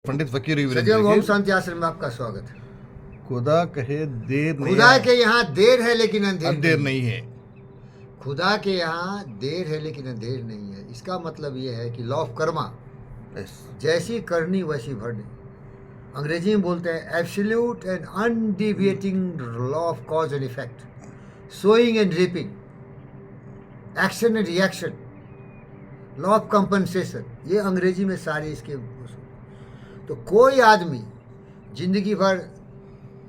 पंडित फकीर वीरेंद्र सदैव ओम जी, शांति आश्रम में आपका स्वागत है। खुदा कहे देर नहीं खुदा है, के यहाँ देर है लेकिन अंधेर अंधेर नहीं। नहीं है। खुदा के यहाँ देर है लेकिन अंधेर नहीं है। इसका मतलब ये है कि लॉ ऑफ कर्मा, Yes. जैसी करनी वैसी भरनी। अंग्रेजी में बोलते हैं absolute and undeviating law of cause and effect, sowing and reaping, action and reaction, law of compensation. ये अंग्रेजी में सारे इसके। तो कोई आदमी जिंदगी भर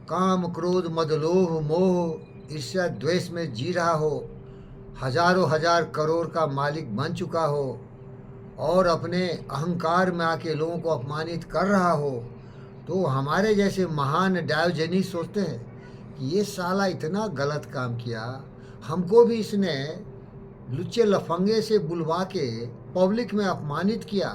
काम, क्रोध, मदलोह, मोह, ईर्ष्या, द्वेष में जी रहा हो, हजारों हजार करोड़ का मालिक बन चुका हो और अपने अहंकार में आके लोगों को अपमानित कर रहा हो, तो हमारे जैसे महान डायोजेनिस सोचते हैं कि ये साला इतना गलत काम किया, हमको भी इसने लुच्चे लफंगे से बुलवा के पब्लिक में अपमानित किया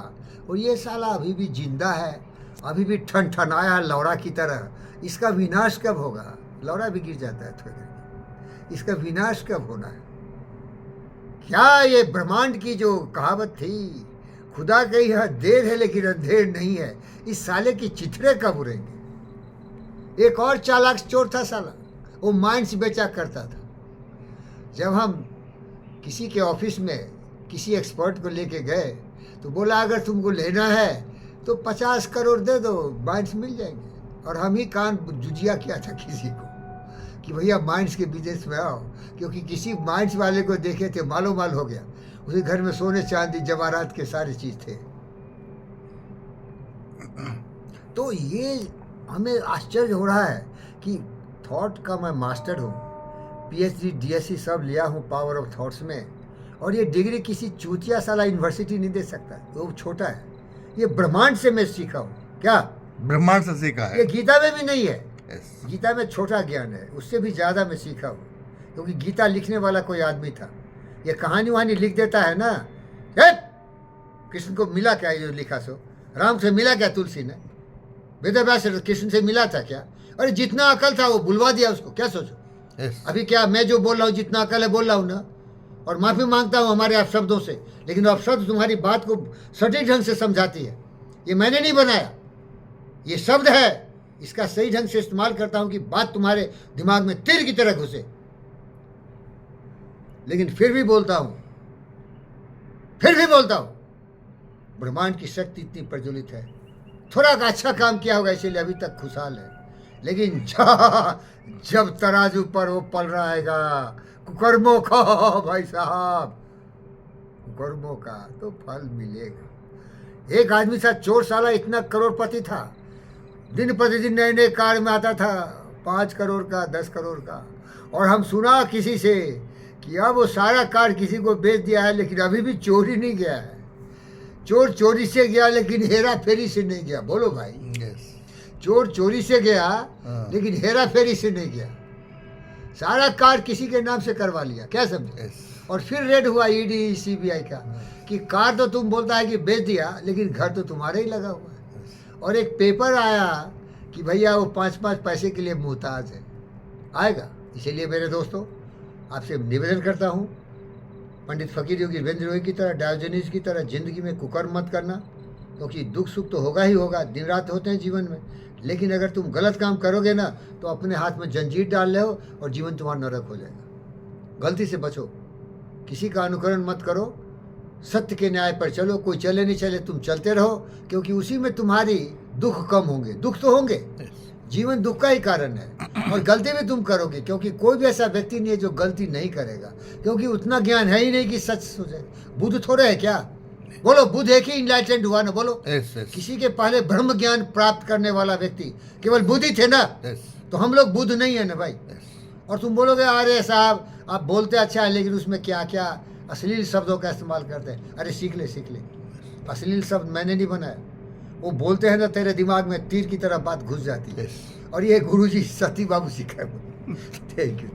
और ये साला अभी भी जिंदा है, अभी भी ठनठनाया है लौड़ा की तरह। इसका विनाश कब होगा? लौड़ा भी गिर जाता है थोड़ी देर, इसका विनाश कब होना है? क्या ये ब्रह्मांड की जो कहावत थी, खुदा के यहाँ देर है लेकिन अंधेर नहीं है, इस साले की चिथड़े कब उड़ेंगे? एक और चालाक चोर था साला, वो माइंस बेचा करता था। जब हम किसी के ऑफिस में किसी एक्सपर्ट को लेके गए तो बोला अगर तुमको लेना है तो 50 करोड़ दे दो, माइंस मिल जाएंगे। और हम ही कान जुजिया किया था किसी को कि भैया माइंस के बिजनेस में आओ, क्योंकि किसी माइंस वाले को देखे थे मालो माल हो गया, उसके घर में सोने चांदी जवाहरात के सारे चीज थे। तो ये हमें आश्चर्य हो रहा है कि थॉट का मैं मास्टर हूँ, पीएचडी डीएससी सब लिया हूँ पावर ऑफ थॉट्स में, और ये डिग्री किसी चूतिया साला यूनिवर्सिटी नहीं दे सकता, वो छोटा है। ये ब्रह्मांड से मैं सीखा हूँ। क्या ब्रह्मांड से सीखा है। ये गीता में भी नहीं है। Yes. गीता में छोटा ज्ञान है, उससे भी ज़्यादा मैं सीखा हूँ, क्योंकि गीता लिखने वाला कोई आदमी था। ये कहानी वहानी लिख देता है ना, कृष्ण को मिला क्या ये लिखा? सो राम से मिला क्या तुलसी ने? वेदव्यास से कृष्ण से मिला था क्या? अरे जितना अकल था वो बुलवा दिया उसको, क्या सोचो? Yes. अभी क्या मैं जो बोल रहा हूँ जितना अकल है बोल रहा हूँ ना, और माफ़ी मांगता हूँ हमारे अपशब्दों से, लेकिन अपशब्द तुम्हारी बात को सटीक ढंग से समझाती है। ये मैंने नहीं बनाया, ये शब्द है, इसका सही ढंग से इस्तेमाल करता हूँ कि बात तुम्हारे दिमाग में तीर की तरह घुसे। लेकिन फिर भी बोलता हूँ, ब्रह्मांड की शक्ति इतनी प्रज्वलित है। थोड़ा का अच्छा काम किया होगा इसीलिए अभी तक खुशहाल है, लेकिन जब तराजू पर वो पल रहेगा कुकर्मों का, भाई साहब, कुकर्मों का तो फल मिलेगा। एक आदमी था चोर, साला इतना करोड़पति था, दिन प्रतिदिन नए नए कार में आता था, 5 करोड़ का, 10 करोड़ का। और हम सुना किसी से कि अब वो सारा कार किसी को बेच दिया है, लेकिन अभी भी चोरी नहीं गया है। चोर चोरी से गया लेकिन हेरा फेरी से नहीं गया। बोलो भाई। Yes. चोर चोरी से गया हाँ। लेकिन हेरा फेरी से नहीं गया, सारा कार किसी के नाम से करवा लिया। क्या समझे? Yes. और फिर रेड हुआ ईडी सीबीआई का कि कार तो तुम बोलता है कि बेच दिया, लेकिन घर तो तुम्हारे ही लगा हुआ है। और एक पेपर आया कि भैया वो 5-5 पैसे के लिए मुहताज है, आएगा। इसीलिए मेरे दोस्तों आपसे निवेदन करता हूँ, पंडित फकीर योगी वीरेंद्र रोही की तरह, डायोजेनिस की तरह जिंदगी में कुकर्म मत करना, क्योंकि दुख सुख तो होगा ही होगा, दिन रात होते हैं जीवन में। लेकिन अगर तुम गलत काम करोगे ना तो अपने हाथ में जंजीर डाल ले हो और जीवन तुम्हारा नरक हो जाएगा। गलती से बचो, किसी का अनुकरण मत करो, सत्य के न्याय पर चलो। कोई चले नहीं चले, तुम चलते रहो, क्योंकि उसी में तुम्हारी दुख कम होंगे। दुख तो होंगे, जीवन दुख का ही कारण है। और गलती भी तुम करोगे, क्योंकि कोई भी ऐसा व्यक्ति नहीं है जो गलती नहीं करेगा, क्योंकि उतना ज्ञान है ही नहीं कि सच सोचे। बुद्ध थोड़े है क्या? बोलो, बुद्ध एक ही इनलाइटेंड हुआ ना? बोलो। Yes, yes. किसी के पहले ब्रह्म ज्ञान प्राप्त करने वाला व्यक्ति केवल बुद्ध ही थे ना? Yes. तो हम लोग बुद्ध नहीं है ना भाई। Yes. और तुम बोलोगे अरे साहब आप बोलते अच्छा है, लेकिन उसमें क्या क्या अश्लील शब्दों का इस्तेमाल करते हैं। अरे सीख ले। अश्लील शब्द मैंने नहीं बनाया, वो बोलते हैं ना, तेरे दिमाग में तीर की तरह बात घुस जाती है। Yes. और ये गुरुजी सती बाबू सिखाए। Thank you.